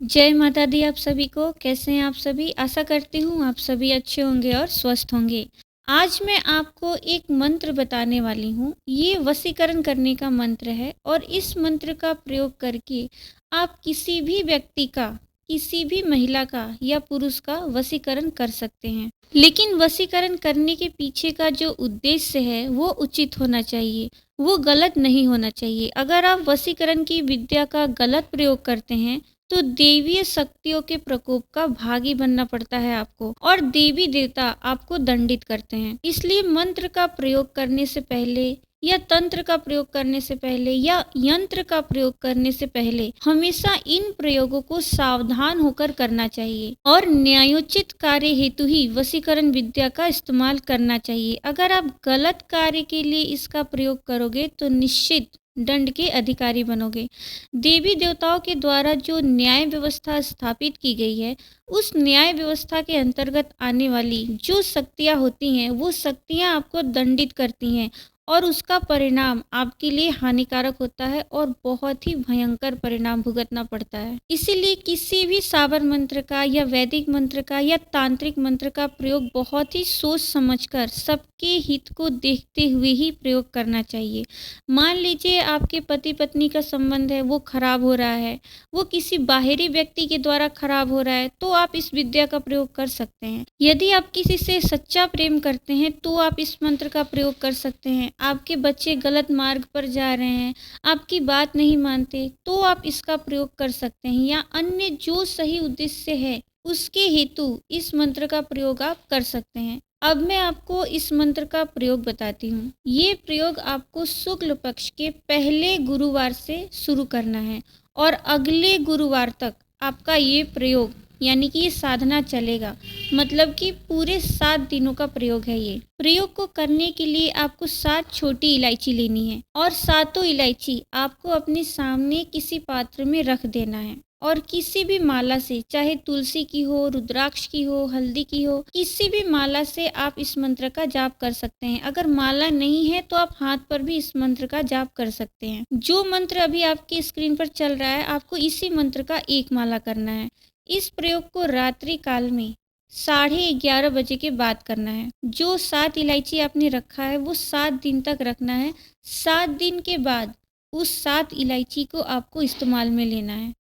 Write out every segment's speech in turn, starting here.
जय माता दी आप सभी को। कैसे हैं आप सभी? आशा करती हूँ आप सभी अच्छे होंगे और स्वस्थ होंगे। आज मैं आपको एक मंत्र बताने वाली हूँ। ये वशीकरण करने का मंत्र है और इस मंत्र का प्रयोग करके आप किसी भी व्यक्ति का, किसी भी महिला का या पुरुष का वशीकरण कर सकते हैं। लेकिन वशीकरण करने के पीछे का जो उद्देश्य है वो उचित होना चाहिए, वो गलत नहीं होना चाहिए। अगर आप वशीकरण की विद्या का गलत प्रयोग करते हैं तो देवीय शक्तियों के प्रकोप का भागी बनना पड़ता है आपको, और देवी देवता आपको दंडित करते हैं। इसलिए मंत्र का प्रयोग करने से पहले या तंत्र का प्रयोग करने से पहले या यंत्र का प्रयोग करने से पहले हमेशा इन प्रयोगों को सावधान होकर करना चाहिए और न्यायोचित कार्य हेतु ही वशीकरण विद्या का इस्तेमाल करना चाहिए। अगर आप गलत कार्य के लिए इसका प्रयोग करोगे तो निश्चित दंड के अधिकारी बनोगे। देवी देवताओं के द्वारा जो न्याय व्यवस्था स्थापित की गई है, उस न्याय व्यवस्था के अंतर्गत आने वाली जो शक्तियाँ होती हैं, वो शक्तियाँ आपको दंडित करती हैं और उसका परिणाम आपके लिए हानिकारक होता है और बहुत ही भयंकर परिणाम भुगतना पड़ता है। इसीलिए किसी भी साबर मंत्र का या वैदिक मंत्र का या तांत्रिक मंत्र का प्रयोग बहुत ही सोच समझकर सबके हित को देखते हुए ही प्रयोग करना चाहिए। मान लीजिए आपके पति पत्नी का संबंध है वो खराब हो रहा है, वो किसी बाहरी व्यक्ति के द्वारा खराब हो रहा है, तो आप इस विद्या का प्रयोग कर सकते हैं। यदि आप किसी से सच्चा प्रेम करते हैं तो आप इस मंत्र का प्रयोग कर सकते हैं। आपके बच्चे गलत मार्ग पर जा रहे हैं, आपकी बात नहीं मानते, तो आप इसका प्रयोग कर सकते हैं, या अन्य जो सही उद्देश्य है उसके हेतु इस मंत्र का प्रयोग आप कर सकते हैं। अब मैं आपको इस मंत्र का प्रयोग बताती हूँ। ये प्रयोग आपको शुक्ल पक्ष के पहले गुरुवार से शुरू करना है और अगले गुरुवार तक आपका ये प्रयोग यानी कि ये साधना चलेगा। मतलब कि पूरे 7 दिनों का प्रयोग है। ये प्रयोग को करने के लिए आपको 7 छोटी इलायची लेनी है और सातों इलायची आपको अपने सामने किसी पात्र में रख देना है और किसी भी माला से, चाहे तुलसी की हो, रुद्राक्ष की हो, हल्दी की हो, किसी भी माला से आप इस मंत्र का जाप कर सकते हैं। अगर माला नहीं है तो आप हाथ पर भी इस मंत्र का जाप कर सकते हैं। जो मंत्र अभी आपकी स्क्रीन पर चल रहा है, आपको इसी मंत्र का एक माला करना है। इस प्रयोग को रात्रि काल में 11:30 बजे के बाद करना है। जो 7 इलायची आपने रखा है वो 7 दिन तक रखना है। 7 दिन के बाद उस 7 इलायची को आपको इस्तेमाल में लेना है।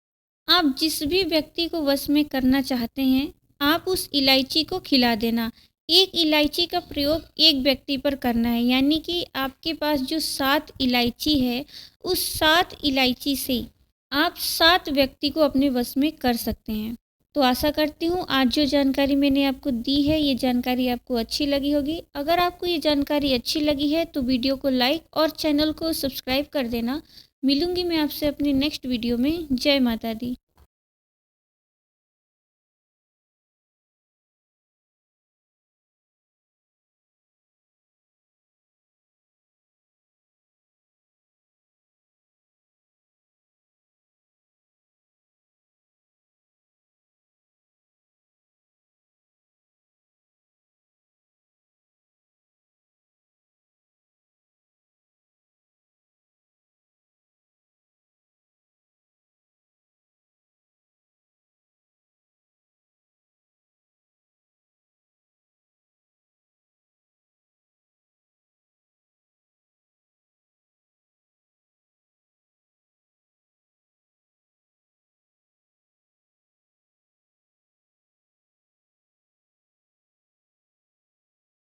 आप जिस भी व्यक्ति को वश में करना चाहते हैं, आप उस इलायची को खिला देना। एक इलायची का प्रयोग एक व्यक्ति पर करना है, यानी कि आपके पास जो 7 इलायची है, उस 7 इलायची से आप 7 व्यक्ति को अपने वश में कर सकते हैं। तो आशा करती हूँ आज जो जानकारी मैंने आपको दी है, ये जानकारी आपको अच्छी लगी होगी। अगर आपको ये जानकारी अच्छी लगी है तो वीडियो को लाइक और चैनल को सब्सक्राइब कर देना। मिलूंगी मैं आपसे अपने नेक्स्ट वीडियो में। जय माता दी।